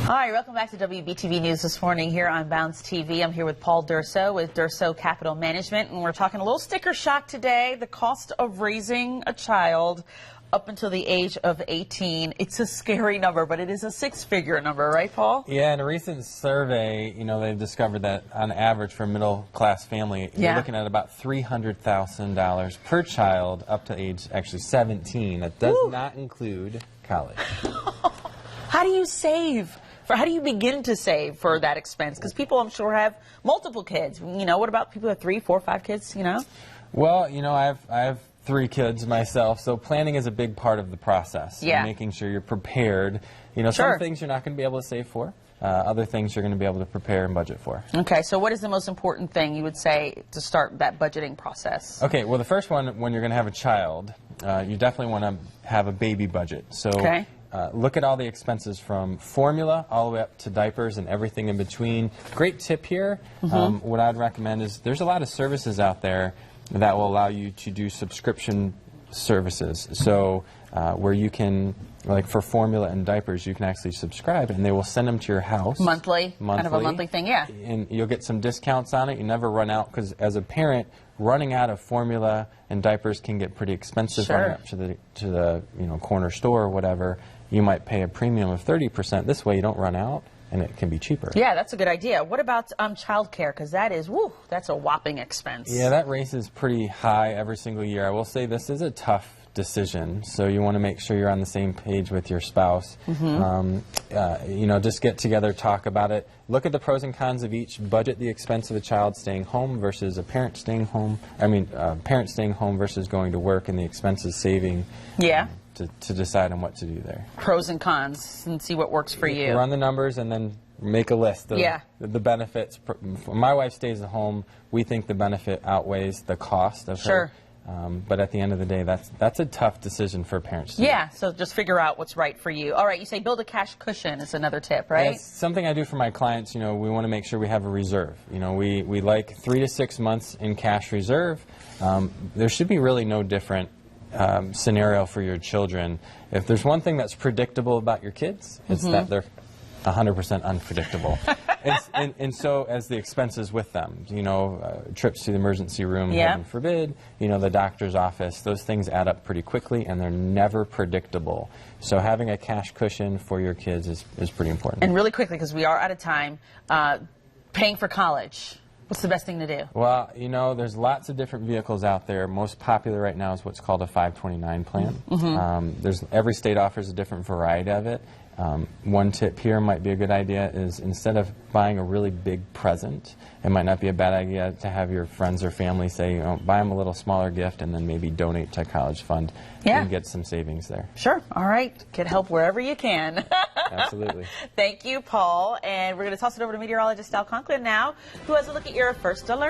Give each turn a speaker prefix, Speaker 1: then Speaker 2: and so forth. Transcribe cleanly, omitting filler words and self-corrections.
Speaker 1: All right, welcome back to WBTV News this morning here on Bounce TV. I'm here with Paul Durso with Durso Capital Management, and we're talking a little sticker shock today, the cost of raising a child up until the age of 18. It's a scary number, but it is a six-figure number, right, Paul?
Speaker 2: Yeah, in a recent survey, they've discovered that on average for a middle-class family, you're looking at about $300,000 per child up to age, actually, 17. That does not include college.
Speaker 1: How do you save? How do you begin to save for that expense? Because people, I'm sure, have multiple kids. What about people who have 3, 4, 5 kids,
Speaker 2: Well, I have 3 kids myself, so planning is a big part of the process.
Speaker 1: Yeah.
Speaker 2: And making sure you're prepared.
Speaker 1: Sure.
Speaker 2: Some things you're not going to be able to save for. Other things you're going to be able to prepare and budget for.
Speaker 1: Okay, so what is the most important thing you would say to start that budgeting process?
Speaker 2: Okay, well, the first one, when you're going to have a child, you definitely want to have a baby budget. So look at all the expenses from formula all the way up to diapers and everything in between. Great tip here, what I'd recommend is there's a lot of services out there that will allow you to do subscription services. So where you can, like for formula and diapers, you can actually subscribe and they will send them to your house.
Speaker 1: Monthly. Kind of a monthly thing, yeah.
Speaker 2: And you'll get some discounts on it. You never run out, because as a parent, running out of formula and diapers can get pretty expensive.
Speaker 1: Sure.
Speaker 2: Running up to the corner store or whatever, you might pay a premium of 30%. This way you don't run out, and it can be cheaper.
Speaker 1: Yeah, that's a good idea. What about child care? Because that is, that's a whopping expense.
Speaker 2: Yeah, that raises pretty high every single year. I will say this is a tough decision, so you want to make sure you're on the same page with your spouse. Just get together, talk about it, look at the pros and cons of each, budget the expense of a child staying home versus a parent staying home. Parent staying home versus going to work, and the expenses saving. Yeah. To decide on what to do there.
Speaker 1: Pros and cons, and see what works for you.
Speaker 2: Run the numbers and then make a list of the benefits. My wife stays at home. We think the benefit outweighs the cost of her. But at the end of the day, that's a tough decision for parents to make.
Speaker 1: So just figure out what's right for you. All right, you say build a cash cushion is another tip, right?
Speaker 2: That's something I do for my clients. We want to make sure we have a reserve. We like 3 to 6 months in cash reserve. There should be really no different scenario for your children. If there's one thing that's predictable about your kids, it's that they're 100% unpredictable. and so as the expenses with them, trips to the emergency room, heaven forbid, the doctor's office, those things add up pretty quickly, and they're never predictable. So having a cash cushion for your kids is pretty important.
Speaker 1: And really quickly, because we are out of time, paying for college. What's the best thing to do?
Speaker 2: Well, there's lots of different vehicles out there. Most popular right now is what's called a 529 plan. Every state offers a different variety of it. One tip here might be a good idea is, instead of buying a really big present, it might not be a bad idea to have your friends or family say, buy them a little smaller gift and then maybe donate to a college fund and get some savings there.
Speaker 1: Sure. All right. Get help wherever you can.
Speaker 2: Absolutely.
Speaker 1: Thank you, Paul. And we're going to toss it over to meteorologist Al Conklin now, who has a look at your first alert.